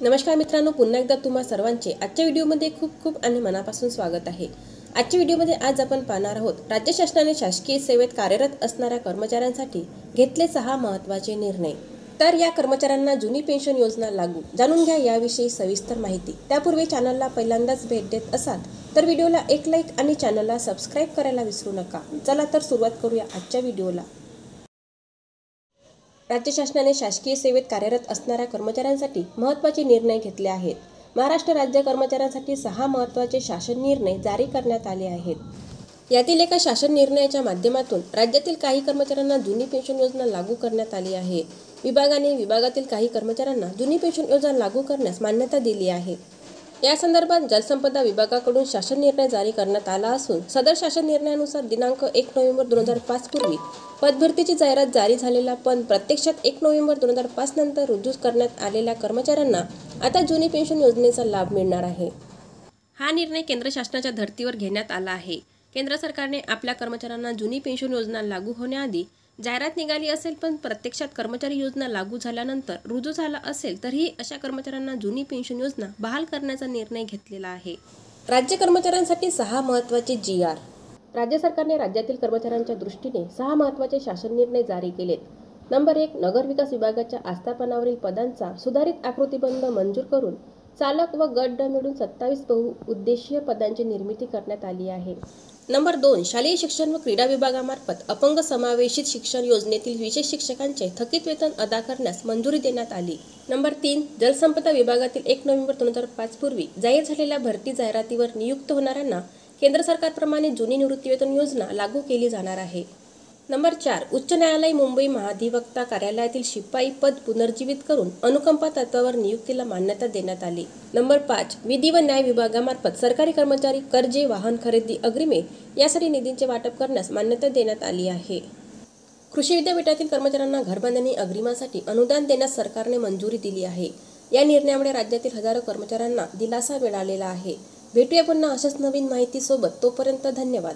नमस्कार मित्रांनो, पुन्हा एकदा तुम्हा सर्वांचे आजच्या व्हिडिओमध्ये खूप खूप आणि मनापासून स्वागत आहे। आजच्या व्हिडिओमध्ये आज आपण पाहणार आहोत राज्य शासनाने शासकीय सेवेत कार्यरत असणाऱ्या कर्मचाऱ्यांसाठी घेतले 6 महत्त्वाचे निर्णय। तर या कर्मचाऱ्यांना जुनी पेन्शन योजना लागू, जाणून घ्या याविषयी सविस्तर माहिती। त्यापूर्वी चॅनलला पहिल्यांदाच भेट देत असाल तर व्हिडिओला एक लाईक आणि चॅनलला सबस्क्राइब करायला विसरू नका। चला तर सुरुवात करूया आजच्या व्हिडिओला। राज्य शासनाने शासकीय सेवेत कार्यरत असणाऱ्या कर्मचाऱ्यांसाठी महत्त्वाचे निर्णय घेतले आहेत। महाराष्ट्र राज्य कर्मचाऱ्यांसाठी 6 महत्त्वाचे शासन निर्णय जारी करण्यात आले आहेत। यातील एका शासन निर्णयाच्या माध्यमातून राज्यातील काही कर्मचाऱ्यांना जुनी पेन्शन योजना लागू करण्यात आली आहे। विभागातील काही कर्मचाऱ्यांना जुनी पेन्शन योजना लागू करण्यास मान्यता दिली आहे। या संदर्भात जलसंपदा विभागाकडून शासन निर्णय जारी करण्यात आला असून सदर शासन निर्णयानुसार दिनांक 1 नोव्हेंबर 2005 पूर्वी पदभरतीची जाहिरात जारी झालेला पण प्रत्यक्षात 1 नोव्हेंबर 2005 नंतर रुजू करण्यात आलेल्या कर्मचाऱ्यांना आता जुनी पेन्शन योजनेचा लाभ मिळणार आहे। हा निर्णय केंद्र शासनाच्या धर्तीवर घेण्यात आला आहे। केंद्र सरकारने आपल्या कर्मचाऱ्यांना जुनी पेन्शन योजना लागू होण्याआधी जाहिरात निघाली असेल पण प्रत्यक्षात कर्मचारी योजना लागू झाल्यानंतर रुजू झाला असेल तरीही अशा कर्मचाऱ्यांना जुनी पेन्शन योजना बहाल करण्याचा निर्णय घेतलेला आहे। राज्य कर्मचाऱ्यांसाठी 6 महत्त्वाचे GR। राज्य सरकारने राज्यातील कर्मचाऱ्यांच्या दृष्टीने 6 महत्त्वाचे शासन निर्णय जारी केलेत। नंबर 1, नगर विकास विभागाच्या आस्थापनावरील पदांचा सुधारित आकृतिबंध मंजूर करून चालक व गट ड मिळून 27 बहुउद्देशीय पदांची निर्मिती करण्यात आली आहे। नंबर 2, शालेय शिक्षण व क्रीडा विभागामार्फत अपंग समावेशित शिक्षण योजनेतील विशेष शिक्षकांचे थकीत वेतन अदा करण्यास मंजुरी देण्यात आली। नंबर 3, जलसंपदा विभागातील 1 नोव्हेंबर 2005 पूर्वी जाहीर झालेल्या भरती जाहिरातीवर नियुक्त होणाऱ्यांना केंद्र सरकारप्रमाणे जुनी निवृत्तीवेतन योजना लागू केली जाणार आहे। नंबर 4, उच्च न्यायालय मुंबई महाधिवक्ता कार्यालयातील शिपाई पद पुनर्जीवित करून अनुकंपा तत्वावर नियुक्तीला मान्यता देण्यात आली। नंबर 5, विधी व न्याय विभागामार्फत सरकारी कर्मचारी कर्जे, वाहन खरेदी अग्रिमे यासाठी निधींचे वाटप करण्यास मान्यता देण्यात आली आहे। कृषी विद्यापीठातील कर्मचाऱ्यांना घरबांधणी अग्रिमासाठी अनुदान देण्यास सरकारने मंजुरी दिली आहे। या निर्णयामुळे राज्यातील हजारो कर्मचाऱ्यांना दिलासा मिळालेला आहे। भेटूया पुन्हा अशाच नवीन माहितीसोबत, तोपर्यंत धन्यवाद।